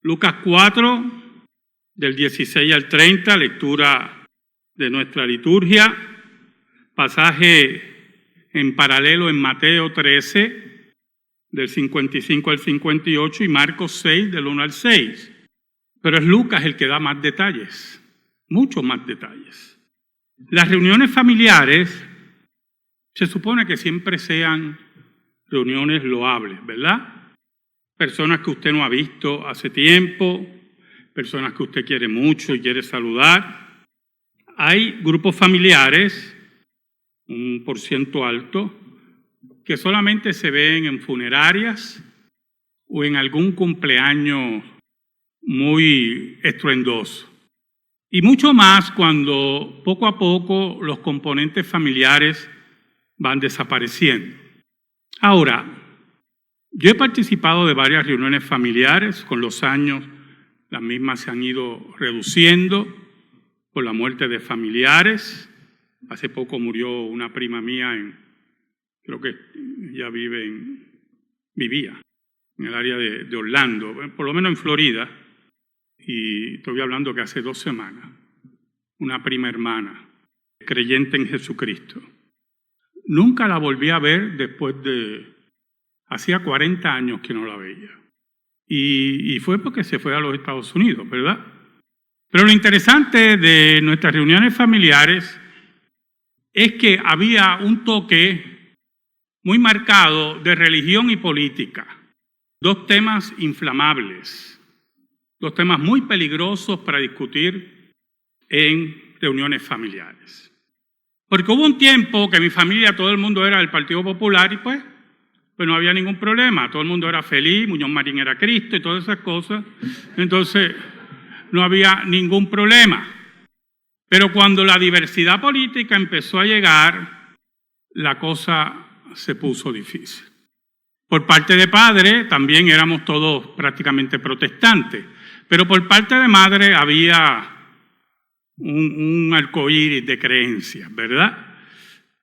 Lucas 4, del 16 al 30, lectura de nuestra liturgia. Pasaje en paralelo en Mateo 13, del 55 al 58, y Marcos 6, del 1 al 6. Pero es Lucas el que da más detalles, muchos más detalles. Las reuniones familiares se supone que siempre sean reuniones loables, ¿verdad? Personas que usted no ha visto hace tiempo, personas que usted quiere mucho y quiere saludar. Hay grupos familiares, un % alto, que solamente se ven en funerarias o en algún cumpleaños muy estruendoso. Y mucho más cuando poco a poco los componentes familiares van desapareciendo. Ahora, yo he participado de varias reuniones familiares. Con los años, las mismas se han ido reduciendo por la muerte de familiares. Hace poco murió una prima mía, creo que ella vivía en el área de Orlando, por lo menos en Florida, y estoy hablando que hace 2 semanas, una prima hermana, creyente en Jesucristo. Nunca la volví a ver después de... Hacía 40 años que no la veía. Y fue porque se fue a los Estados Unidos, ¿verdad? Pero lo interesante de nuestras reuniones familiares es que había un toque muy marcado de religión y política. 2 temas inflamables, 2 temas muy peligrosos para discutir en reuniones familiares. Porque hubo un tiempo que mi familia, todo el mundo era del Partido Popular y pues no había ningún problema. Todo el mundo era feliz, Muñoz Marín era Cristo y todas esas cosas. Entonces, no había ningún problema. Pero cuando la diversidad política empezó a llegar, la cosa se puso difícil. Por parte de padre, también éramos todos prácticamente protestantes. Pero por parte de madre había un arcoíris de creencias, ¿verdad?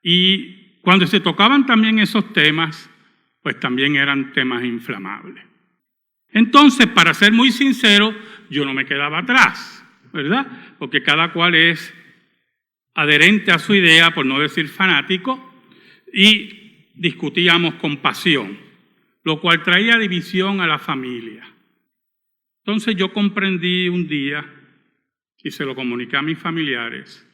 Y cuando se tocaban también esos temas, pues también eran temas inflamables. Entonces, para ser muy sincero, yo no me quedaba atrás, ¿verdad? Porque cada cual es adherente a su idea, por no decir fanático, y discutíamos con pasión, lo cual traía división a la familia. Entonces yo comprendí un día, y se lo comuniqué a mis familiares,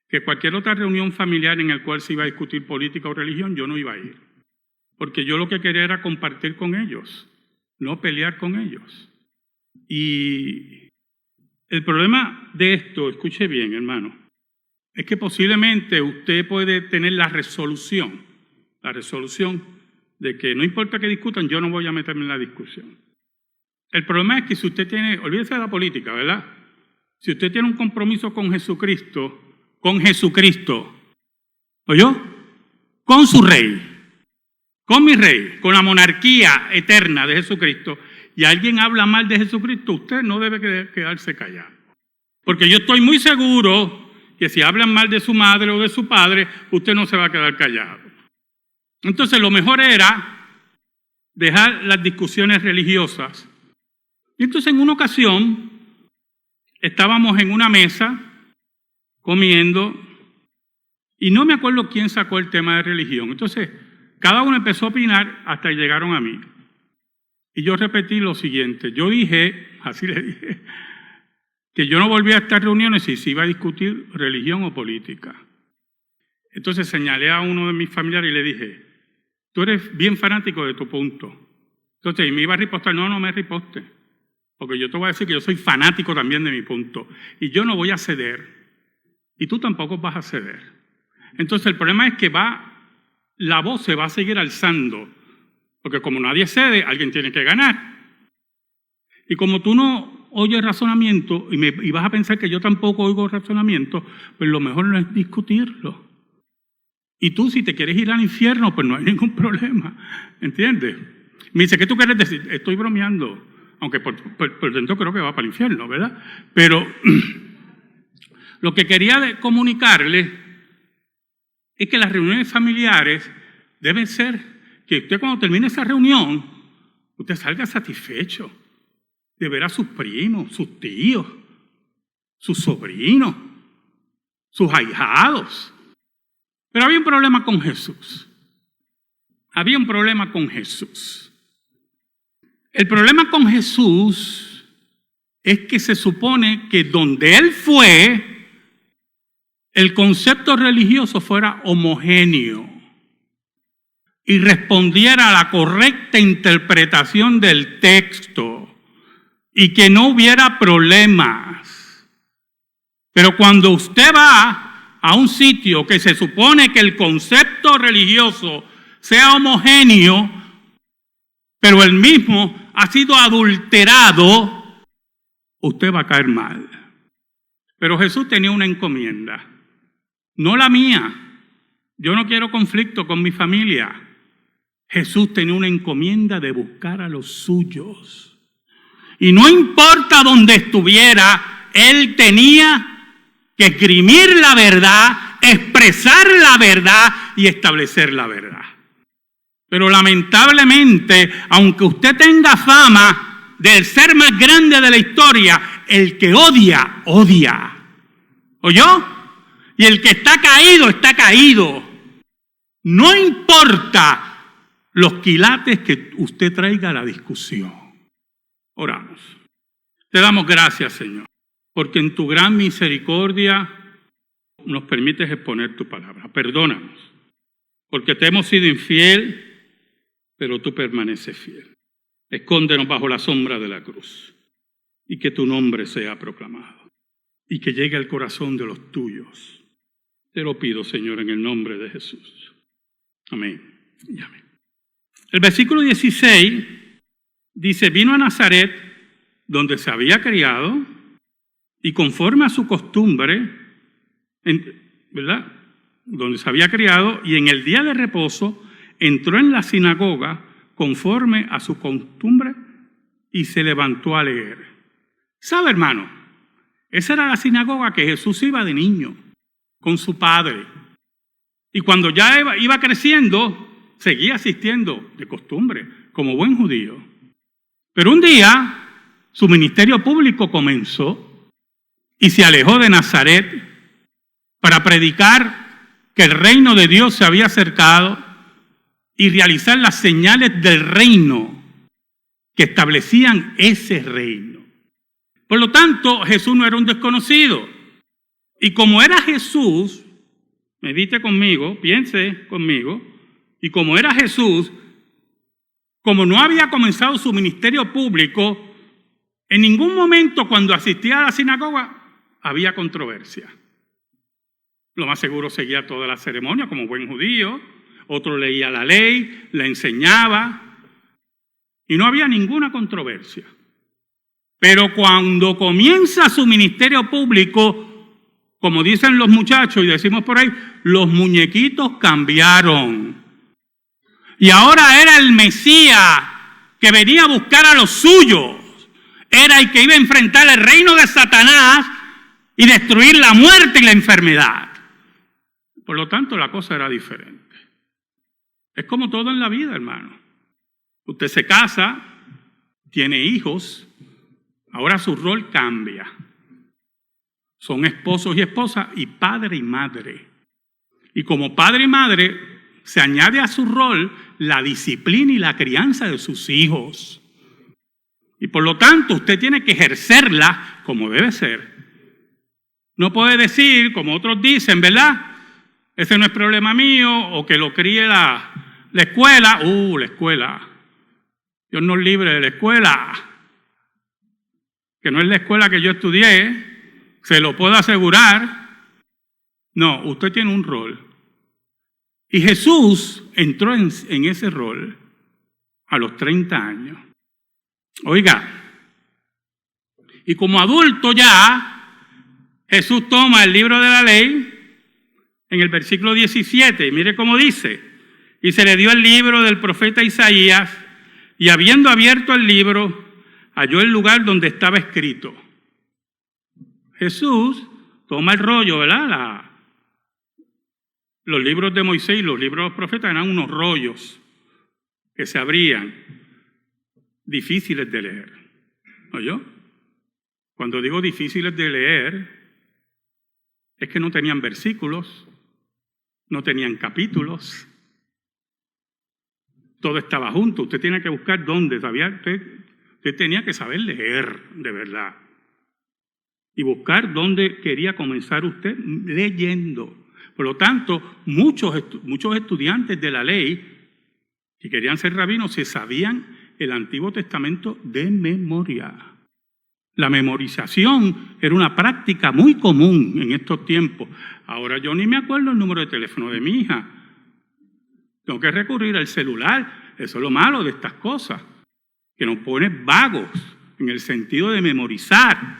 que cualquier otra reunión familiar en la cual se iba a discutir política o religión, yo no iba a ir. Porque yo lo que quería era compartir con ellos, no pelear con ellos. Y el problema de esto, escuche bien, hermano, es que posiblemente usted puede tener la resolución de que no importa que discutan, yo no voy a meterme en la discusión. El problema es que si usted tiene, olvídese de la política, ¿verdad? Si usted tiene un compromiso con Jesucristo, ¿oyó? Con su rey, con mi rey, con la monarquía eterna de Jesucristo, y alguien habla mal de Jesucristo, usted no debe quedarse callado. Porque yo estoy muy seguro que si hablan mal de su madre o de su padre, usted no se va a quedar callado. Entonces lo mejor era dejar las discusiones religiosas. Y entonces en una ocasión estábamos en una mesa comiendo y no me acuerdo quién sacó el tema de religión. Entonces cada uno empezó a opinar hasta que llegaron a mí. Y yo repetí lo siguiente. Yo dije, así le dije, que yo no volvía a estas reuniones si se iba a discutir religión o política. Entonces señalé a uno de mis familiares y le dije, tú eres bien fanático de tu punto. Entonces, y me iba a ripostar, no me riposte, porque yo te voy a decir que yo soy fanático también de mi punto. Y yo no voy a ceder, y tú tampoco vas a ceder. Entonces el problema es que la voz se va a seguir alzando, porque como nadie cede, alguien tiene que ganar. Y como tú no oyes razonamiento, y vas a pensar que yo tampoco oigo razonamiento, pues lo mejor no es discutirlo. Y tú, si te quieres ir al infierno, pues no hay ningún problema, ¿entiendes? Me dice, ¿qué tú quieres decir? Estoy bromeando, aunque por dentro creo que va para el infierno, ¿verdad? Pero lo que quería comunicarle es que las reuniones familiares deben ser que usted cuando termine esa reunión, usted salga satisfecho. de ver a sus primos, sus tíos, sus sobrinos, sus ahijados. Pero había un problema con Jesús. Había un problema con Jesús. El problema con Jesús es que se supone que donde Él fue, el concepto religioso fuera homogéneo y respondiera a la correcta interpretación del texto y que no hubiera problemas. Pero cuando usted va a un sitio que se supone que el concepto religioso sea homogéneo, pero el mismo ha sido adulterado, usted va a caer mal. Pero Jesús tenía una encomienda, no la mía. Yo no quiero conflicto con mi familia. Jesús tenía una encomienda de buscar a los suyos. Y no importa dónde estuviera, Él tenía que esgrimir la verdad, expresar la verdad y establecer la verdad. Pero lamentablemente, aunque usted tenga fama del ser más grande de la historia, el que odia, odia. ¿Oyó? Y el que está caído, está caído. No importa los quilates que usted traiga a la discusión. Oramos. Te damos gracias, Señor, porque en tu gran misericordia nos permites exponer tu palabra. Perdónanos, porque te hemos sido infiel, pero tú permaneces fiel. Escóndenos bajo la sombra de la cruz y que tu nombre sea proclamado y que llegue al corazón de los tuyos. Te lo pido, Señor, en el nombre de Jesús. Amén y amén. El versículo 16 dice, vino a Nazaret, donde se había criado, y conforme a su costumbre, ¿verdad? Donde se había criado, y en el día de reposo, entró en la sinagoga, conforme a su costumbre, y se levantó a leer. ¿Sabe, hermano? Esa era la sinagoga que Jesús iba de niño, con su padre. Y cuando ya iba creciendo, seguía asistiendo de costumbre, como buen judío. Pero un día, su ministerio público comenzó y se alejó de Nazaret para predicar que el reino de Dios se había acercado y realizar las señales del reino que establecían ese reino. Por lo tanto, Jesús no era un desconocido. Y como era Jesús, medite conmigo, piense conmigo, y como era Jesús, como no había comenzado su ministerio público, en ningún momento cuando asistía a la sinagoga había controversia. Lo más seguro seguía toda la ceremonia como buen judío, otro leía la ley, la enseñaba, y no había ninguna controversia. Pero cuando comienza su ministerio público, como dicen los muchachos y decimos por ahí, los muñequitos cambiaron. Y ahora era el Mesías que venía a buscar a los suyos. Era el que iba a enfrentar el reino de Satanás y destruir la muerte y la enfermedad. Por lo tanto, la cosa era diferente. Es como todo en la vida, hermano. Usted se casa, tiene hijos, ahora su rol cambia. Son esposos y esposas y padre y madre. Y como padre y madre, se añade a su rol la disciplina y la crianza de sus hijos. Y por lo tanto, usted tiene que ejercerla como debe ser. No puede decir, como otros dicen, ¿verdad? Ese no es problema mío, o que lo críe la escuela. La escuela. Dios nos libre de la escuela. Que no es la escuela que yo estudié, se lo puedo asegurar. No, usted tiene un rol. Y Jesús entró en ese rol a los 30 años. Oiga, y como adulto ya, Jesús toma el libro de la ley en el versículo 17, mire cómo dice, y se le dio el libro del profeta Isaías, y habiendo abierto el libro, halló el lugar donde estaba escrito. Jesús toma el rollo, ¿verdad? Los libros de Moisés y los libros de los profetas eran unos rollos que se abrían, difíciles de leer. ¿oyó? Cuando digo difíciles de leer, es que no tenían versículos, no tenían capítulos, todo estaba junto. Usted tiene que buscar dónde, usted tenía que saber leer de verdad y buscar dónde quería comenzar usted leyendo. Por lo tanto, muchos estudiantes de la ley que querían ser rabinos se sabían el Antiguo Testamento de memoria. La memorización era una práctica muy común en estos tiempos. Ahora yo ni me acuerdo el número de teléfono de mi hija. Tengo que recurrir al celular. Eso es lo malo de estas cosas, que nos pone vagos en el sentido de memorizar.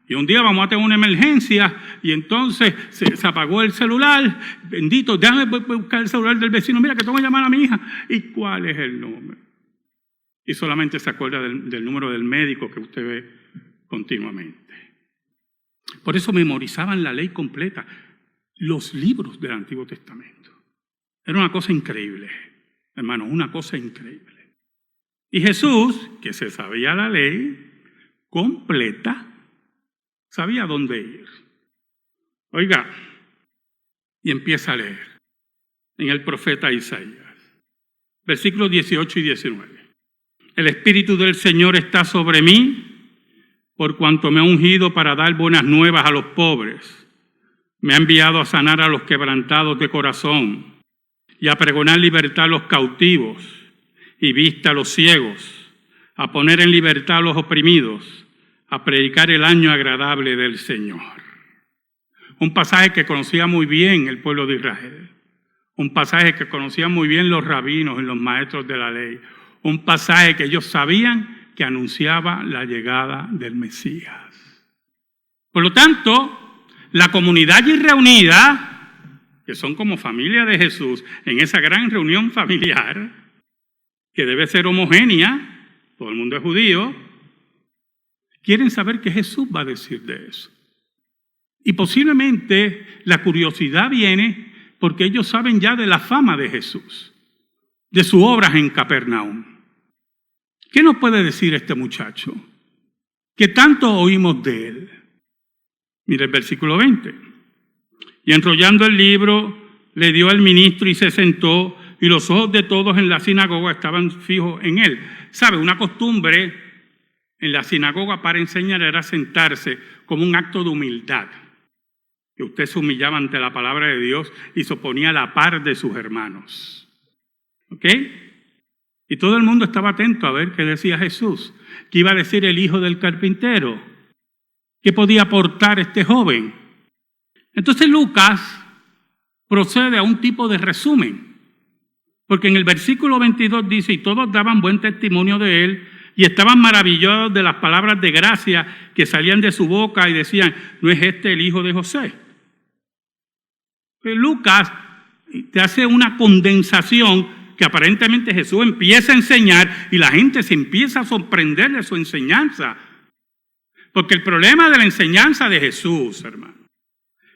Y un día vamos a tener una emergencia y entonces se apagó el celular. Bendito, déjame buscar el celular del vecino. Mira que tengo que llamar a mi hija. ¿Y cuál es el número? Y solamente se acuerda del número del médico que usted ve continuamente. Por eso memorizaban la ley completa, los libros del Antiguo Testamento. Era una cosa increíble, hermanos, una cosa increíble. Y Jesús, que se sabía la ley completa, sabía dónde ir. Oiga, y empieza a leer en el profeta Isaías, versículos 18 y 19. El Espíritu del Señor está sobre mí, por cuanto me ha ungido para dar buenas nuevas a los pobres. Me ha enviado a sanar a los quebrantados de corazón y a pregonar libertad a los cautivos y vista a los ciegos, a poner en libertad a los oprimidos, a predicar el año agradable del Señor. Un pasaje que conocía muy bien el pueblo de Israel, un pasaje que conocían muy bien los rabinos y los maestros de la ley, un pasaje que ellos sabían que anunciaba la llegada del Mesías. Por lo tanto, la comunidad allí reunida, que son como familia de Jesús, en esa gran reunión familiar, que debe ser homogénea, todo el mundo es judío, quieren saber qué Jesús va a decir de eso. Y posiblemente la curiosidad viene porque ellos saben ya de la fama de Jesús, de sus obras en Capernaum. ¿Qué nos puede decir este muchacho? ¿Qué tanto oímos de él? Mire el versículo 20. Y enrollando el libro, le dio al ministro y se sentó, y los ojos de todos en la sinagoga estaban fijos en él. ¿Sabe? Una costumbre en la sinagoga para enseñar era sentarse como un acto de humildad. Que usted se humillaba ante la palabra de Dios y se ponía a la par de sus hermanos. ¿Ok? Y todo el mundo estaba atento a ver qué decía Jesús, qué iba a decir el hijo del carpintero, qué podía aportar este joven. Entonces Lucas procede a un tipo de resumen, porque en el versículo 22 dice, y todos daban buen testimonio de él, y estaban maravillados de las palabras de gracia que salían de su boca y decían, ¿no es este el hijo de José? Pues Lucas te hace una condensación que aparentemente Jesús empieza a enseñar y la gente se empieza a sorprender de su enseñanza. Porque el problema de la enseñanza de Jesús, hermano,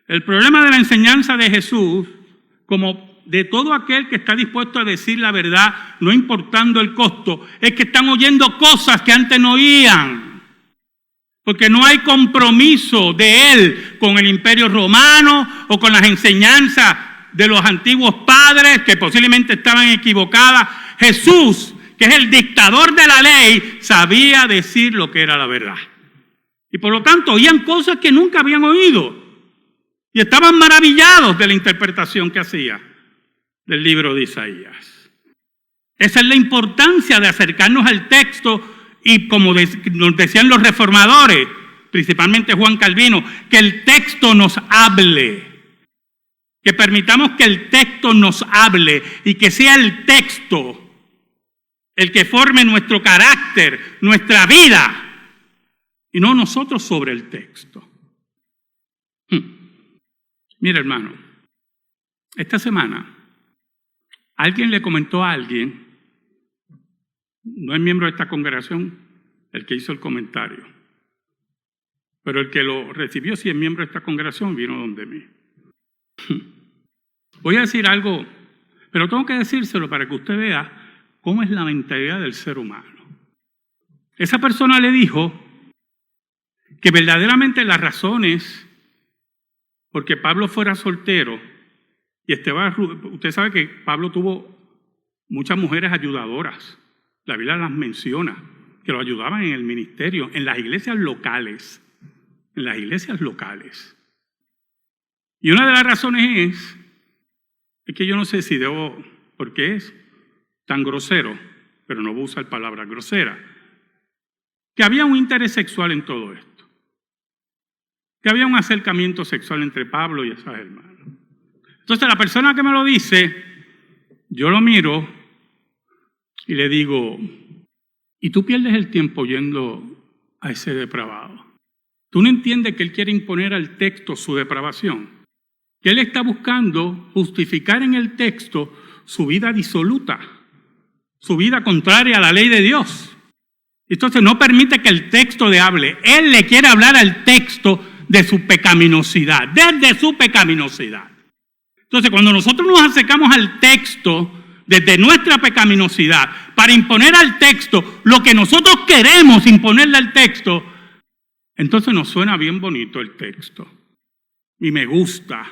el problema de la enseñanza de Jesús, como de todo aquel que está dispuesto a decir la verdad, no importando el costo, es que están oyendo cosas que antes no oían. Porque no hay compromiso de él con el imperio romano o con las enseñanzas de los antiguos padres que posiblemente estaban equivocadas. Jesús, que es el dictador de la ley, sabía decir lo que era la verdad. Y por lo tanto oían cosas que nunca habían oído. Y estaban maravillados de la interpretación que hacía del libro de Isaías. Esa es la importancia de acercarnos al texto y como nos decían los reformadores, principalmente Juan Calvino, que el texto nos hable. Que permitamos que el texto nos hable y que sea el texto el que forme nuestro carácter, nuestra vida, y no nosotros sobre el texto. Mira, hermano, esta semana alguien le comentó a alguien, no es miembro de esta congregación el que hizo el comentario, pero el que lo recibió, si es miembro de esta congregación, vino donde mí. Voy a decir algo, pero tengo que decírselo para que usted vea cómo es la mentalidad del ser humano. Esa persona le dijo que verdaderamente las razones porque Pablo fuera soltero, y usted sabe que Pablo tuvo muchas mujeres ayudadoras, la Biblia las menciona, que lo ayudaban en el ministerio, en las iglesias locales, Y una de las razones es que yo no sé si debo, porque es tan grosero, pero no voy a usar palabras groseras, que había un interés sexual en todo esto. Que había un acercamiento sexual entre Pablo y esas hermanas. Entonces la persona que me lo dice, yo lo miro y le digo, ¿y tú pierdes el tiempo yendo a ese depravado? ¿Tú no entiendes que él quiere imponer al texto su depravación? Que él está buscando justificar en el texto su vida disoluta, su vida contraria a la ley de Dios. Entonces no permite que el texto le hable. Él le quiere hablar al texto de su pecaminosidad, desde su pecaminosidad. Entonces, cuando nosotros nos acercamos al texto desde nuestra pecaminosidad para imponer al texto lo que nosotros queremos imponerle al texto, entonces nos suena bien bonito el texto. Y me gusta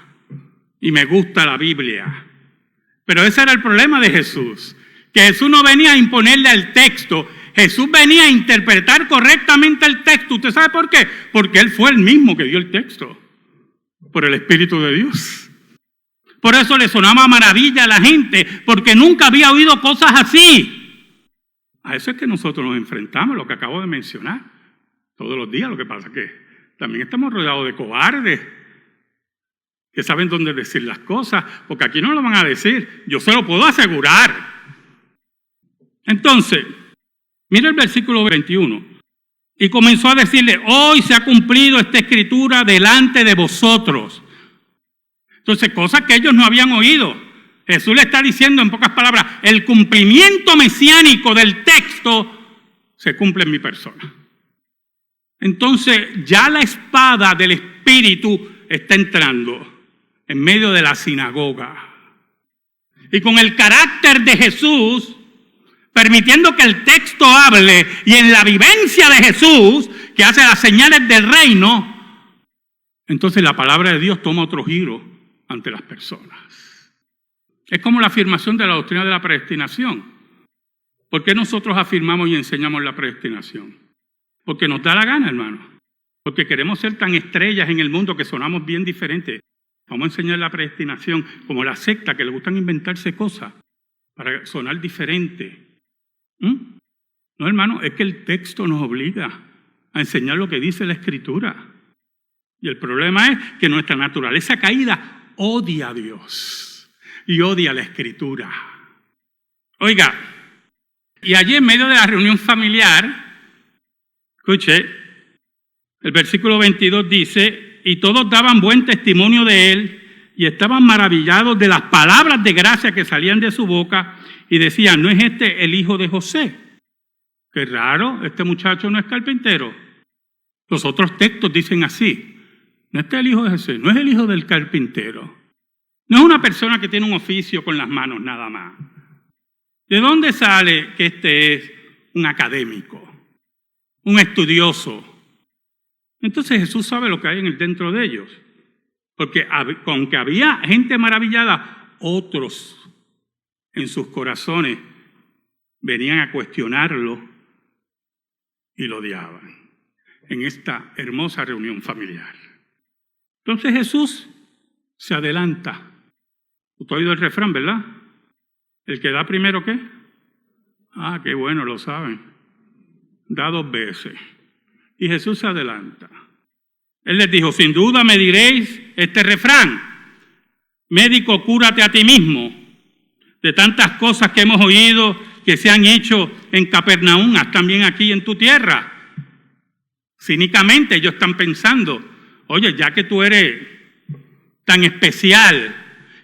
la Biblia. Pero ese era el problema de Jesús, que Jesús no venía a imponerle al texto, Jesús venía a interpretar correctamente el texto. ¿Usted sabe por qué? Porque Él fue el mismo que dio el texto, por el Espíritu de Dios. Por eso le sonaba maravilla a la gente, porque nunca había oído cosas así. A eso es que nosotros nos enfrentamos, lo que acabo de mencionar, todos los días. Lo que pasa es que también estamos rodeados de cobardes, que saben dónde decir las cosas, porque aquí no lo van a decir, yo se lo puedo asegurar. Entonces, mira el versículo 21. Y comenzó a decirle, hoy se ha cumplido esta escritura delante de vosotros. Entonces, cosas que ellos no habían oído. Jesús le está diciendo en pocas palabras, el cumplimiento mesiánico del texto se cumple en mi persona. Entonces, ya la espada del Espíritu está entrando en medio de la sinagoga. Y con el carácter de Jesús, permitiendo que el texto hable, y en la vivencia de Jesús, que hace las señales del reino, entonces la palabra de Dios toma otro giro ante las personas. Es como la afirmación de la doctrina de la predestinación. ¿Por qué nosotros afirmamos y enseñamos la predestinación? Porque nos da la gana, hermano. Porque queremos ser tan estrellas en el mundo que sonamos bien diferentes. Vamos a enseñar la predestinación como la secta, que le gustan inventarse cosas para sonar diferente. No, hermano, es que el texto nos obliga a enseñar lo que dice la Escritura. Y el problema es que nuestra naturaleza caída odia a Dios y odia la Escritura. Oiga, y allí en medio de la reunión familiar, escuche, el versículo 22 dice, y todos daban buen testimonio de él y estaban maravillados de las palabras de gracia que salían de su boca y decían, ¿no es este el hijo de José? Qué raro, este muchacho no es carpintero. Los otros textos dicen así, no es el hijo de José, no es el hijo del carpintero. No es una persona que tiene un oficio con las manos nada más. ¿De dónde sale que este es un académico, un estudioso? Entonces Jesús sabe lo que hay dentro de ellos. Porque aunque había gente maravillada, otros en sus corazones venían a cuestionarlo y lo odiaban en esta hermosa reunión familiar. Entonces Jesús se adelanta. Usted ha oído el refrán, ¿verdad? El que da primero, ¿qué? Ah, qué bueno, lo saben. Da 2 veces. Y Jesús se adelanta. Él les dijo, sin duda me diréis este refrán, médico, cúrate a ti mismo. De tantas cosas que hemos oído que se han hecho en Capernaum, haz también aquí en tu tierra. Cínicamente ellos están pensando, oye, ya que tú eres tan especial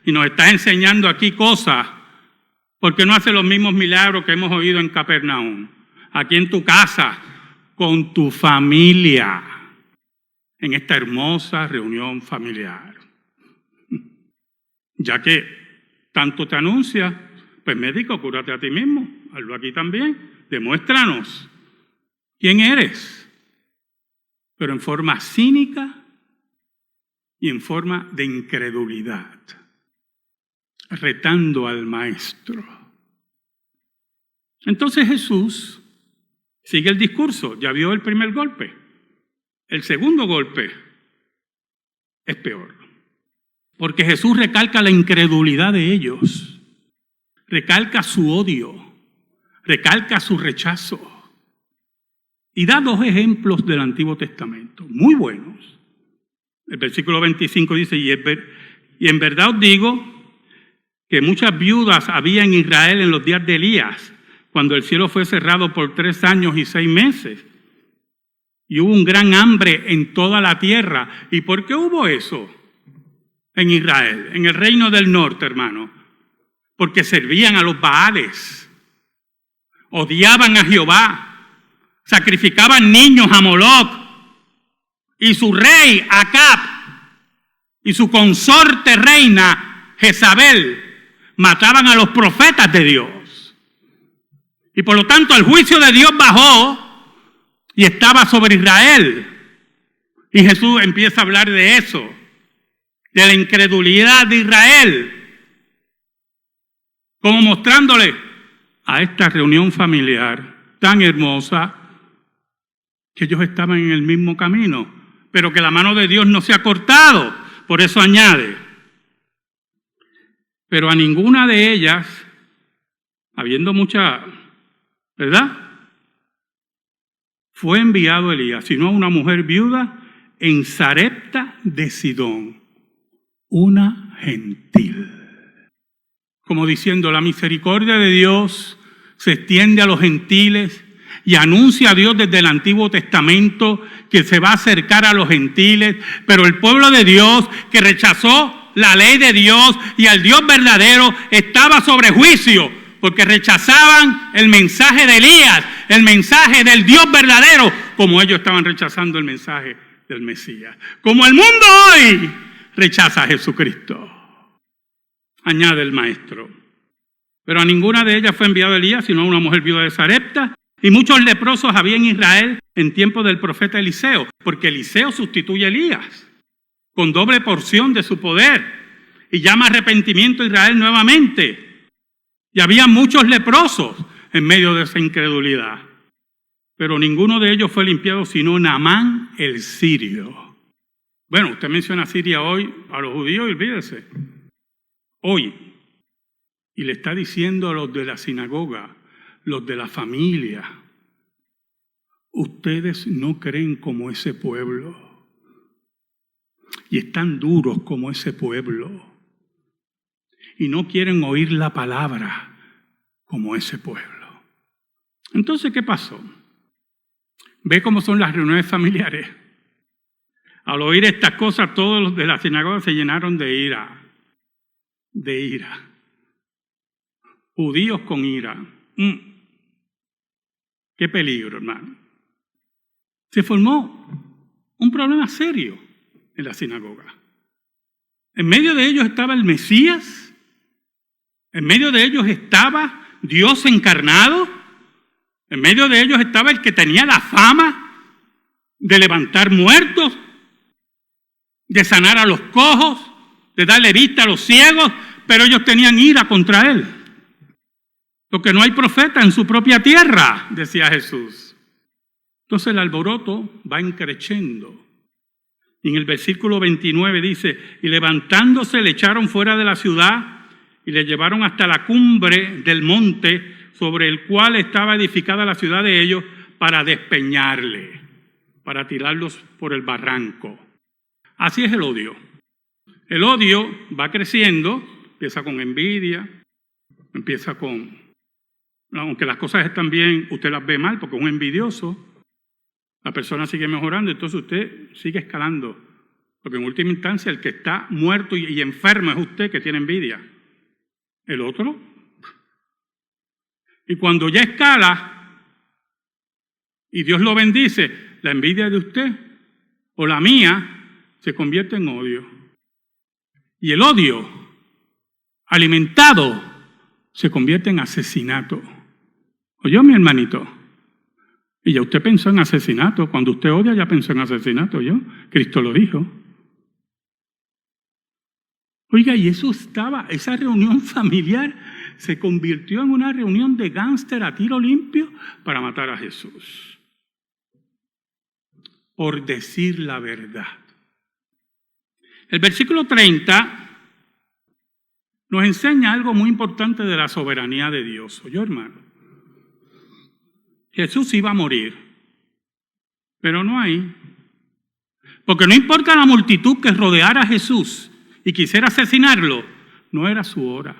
y nos estás enseñando aquí cosas, ¿por qué no haces los mismos milagros que hemos oído en Capernaum? Aquí en tu casa, con tu familia, en esta hermosa reunión familiar. Ya que tanto te anuncia, pues médico, cúrate a ti mismo, hazlo aquí también, demuéstranos quién eres. pero en forma cínica y en forma de incredulidad, retando al maestro. Entonces Jesús sigue el discurso. Ya vio el primer golpe. El segundo golpe es peor, porque Jesús recalca la incredulidad de ellos, recalca su odio, recalca su rechazo. Y da dos ejemplos del Antiguo Testamento, muy buenos. El versículo 25 dice, y en verdad os digo que muchas viudas había en Israel en los días de Elías, cuando el cielo fue cerrado por 3 años y 6 meses. Y hubo un gran hambre en toda la tierra. ¿Y por qué hubo eso en Israel, en el reino del norte, hermano? Porque servían a los Baales, odiaban a Jehová, sacrificaban niños a Moloc, y su rey Acab y su consorte reina Jezabel mataban a los profetas de Dios. Y por lo tanto el juicio de Dios bajó y estaba sobre Israel. Y Jesús empieza a hablar de eso, de la incredulidad de Israel, como mostrándole a esta reunión familiar tan hermosa que ellos estaban en el mismo camino, pero que la mano de Dios no se ha cortado. Por eso añade, pero a ninguna de ellas, habiendo mucha, ¿verdad?, fue enviado Elías, sino a una mujer viuda en Sarepta de Sidón, una gentil. Como diciendo, la misericordia de Dios se extiende a los gentiles y anuncia a Dios desde el Antiguo Testamento que se va a acercar a los gentiles, pero el pueblo de Dios que rechazó la ley de Dios y al Dios verdadero estaba sobre juicio, porque rechazaban el mensaje de Elías, el mensaje del Dios verdadero, como ellos estaban rechazando el mensaje del Mesías. Como el mundo hoy rechaza a Jesucristo. Añade el maestro. Pero a ninguna de ellas fue enviado Elías, sino a una mujer viuda de Sarepta. Y muchos leprosos había en Israel en tiempo del profeta Eliseo, porque Eliseo sustituye a Elías con doble porción de su poder y llama arrepentimiento a Israel nuevamente. Y había muchos leprosos en medio de esa incredulidad. Pero ninguno de ellos fue limpiado, sino Naamán el sirio. Bueno, usted menciona Siria hoy a los judíos y olvídese. Hoy. Y le está diciendo a los de la sinagoga, los de la familia, ustedes no creen como ese pueblo. Y están duros como ese pueblo. Y no quieren oír la palabra como ese pueblo. Entonces, ¿qué pasó? Ve cómo son las reuniones familiares. Al oír estas cosas, todos los de la sinagoga se llenaron de ira. De ira. Judíos con ira. Qué peligro, hermano. Se formó un problema serio en la sinagoga. En medio de ellos estaba el Mesías. En medio de ellos estaba Dios encarnado. En medio de ellos estaba el que tenía la fama de levantar muertos, de sanar a los cojos, de darle vista a los ciegos, pero ellos tenían ira contra él. Porque no hay profeta en su propia tierra, decía Jesús. Entonces el alboroto va increciendo. Y en el versículo 29 dice, y levantándose le echaron fuera de la ciudad y le llevaron hasta la cumbre del monte sobre el cual estaba edificada la ciudad de ellos para despeñarle, para tirarlos por el barranco. Así es el odio. El odio va creciendo, empieza con envidia, empieza con, aunque las cosas están bien, usted las ve mal porque es un envidioso, la persona sigue mejorando, entonces usted sigue escalando, porque en última instancia el que está muerto y enfermo es usted que tiene envidia. El otro. Y cuando ya escala y Dios lo bendice, la envidia de usted o la mía se convierte en odio. Y el odio alimentado se convierte en asesinato. ¿Oyó, mi hermanito? Y ya usted pensó en asesinato. Cuando usted odia, ya pensó en asesinato. Cristo lo dijo. Oiga, y esa reunión familiar se convirtió en una reunión de gángster a tiro limpio para matar a Jesús. Por decir la verdad. El versículo 30 nos enseña algo muy importante de la soberanía de Dios. Oye, hermano, Jesús iba a morir, pero no ahí. Porque no importa la multitud que rodeara a Jesús y quisiera asesinarlo, no era su hora.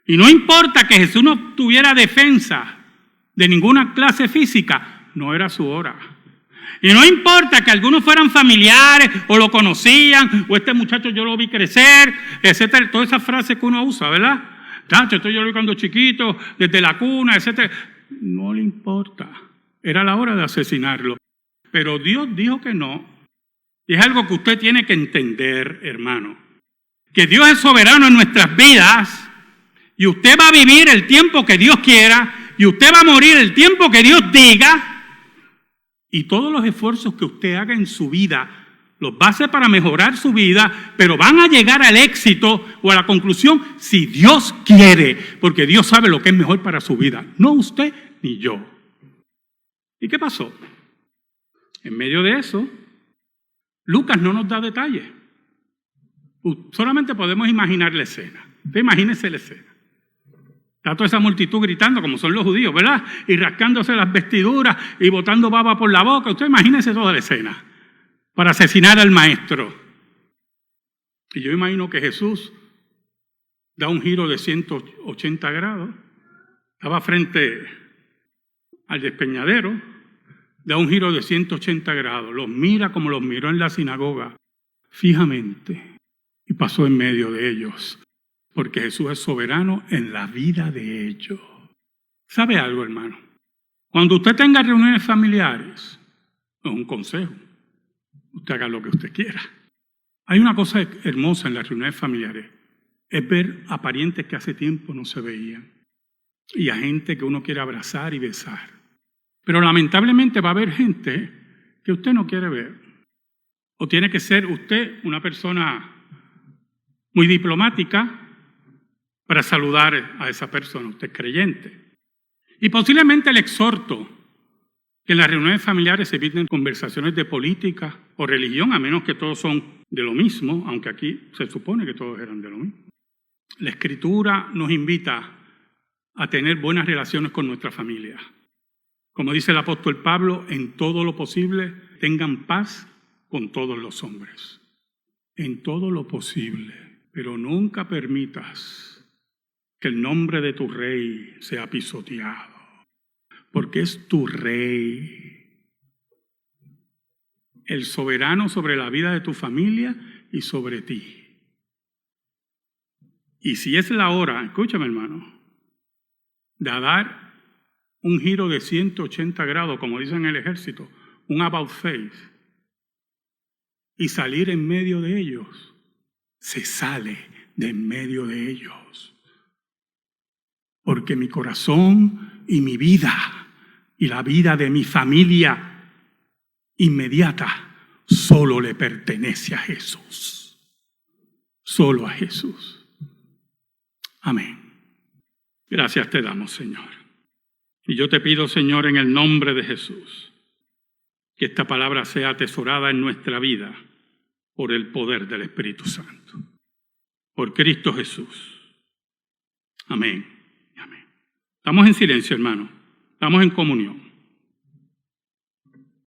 Y no importa que Jesús no tuviera defensa de ninguna clase física, no era su hora. Y no importa que algunos fueran familiares o lo conocían, o este muchacho yo lo vi crecer, etcétera. Todas esas frases que uno usa, ¿verdad? Esto yo lo vi cuando chiquito, desde la cuna, etcétera. No le importa. Era la hora de asesinarlo. Pero Dios dijo que no. Y es algo que usted tiene que entender, hermano. Que Dios es soberano en nuestras vidas y usted va a vivir el tiempo que Dios quiera y usted va a morir el tiempo que Dios diga. Y todos los esfuerzos que usted haga en su vida los va a hacer para mejorar su vida, pero van a llegar al éxito o a la conclusión si Dios quiere, porque Dios sabe lo que es mejor para su vida, no usted ni yo. ¿Y qué pasó? En medio de eso, Lucas no nos da detalles. Solamente podemos imaginar la escena. Usted imagínese la escena. Está toda esa multitud gritando, como son los judíos, ¿verdad? Y rascándose las vestiduras y botando baba por la boca. Usted imagínese toda la escena para asesinar al maestro. Y yo imagino que Jesús da un giro de 180 grados. Estaba frente al despeñadero, da un giro de 180 grados. Los mira como los miró en la sinagoga, fijamente, y pasó en medio de ellos. Porque Jesús es soberano en la vida de ellos. ¿Sabe algo, hermano? Cuando usted tenga reuniones familiares, no es un consejo, usted haga lo que usted quiera. Hay una cosa hermosa en las reuniones familiares, es ver a parientes que hace tiempo no se veían y a gente que uno quiere abrazar y besar. Pero lamentablemente va a haber gente que usted no quiere ver. O tiene que ser usted una persona muy diplomática para saludar a esa persona, usted es creyente. Y posiblemente le exhorto que en las reuniones familiares se eviten conversaciones de política o religión, a menos que todos son de lo mismo, aunque aquí se supone que todos eran de lo mismo. La Escritura nos invita a tener buenas relaciones con nuestra familia. Como dice el apóstol Pablo, en todo lo posible tengan paz con todos los hombres. En todo lo posible, pero nunca permitas que el nombre de tu rey sea pisoteado, porque es tu rey, el soberano sobre la vida de tu familia y sobre ti. Y si es la hora, escúchame hermano, de dar un giro de 180 grados, como dicen en el ejército, un about face, y salir en medio de ellos, se sale de en medio de ellos. Porque mi corazón y mi vida y la vida de mi familia inmediata solo le pertenece a Jesús. Solo a Jesús. Amén. Gracias te damos, Señor. Y yo te pido, Señor, en el nombre de Jesús, que esta palabra sea atesorada en nuestra vida por el poder del Espíritu Santo. Por Cristo Jesús. Amén. Estamos en silencio, hermano. Estamos en comunión.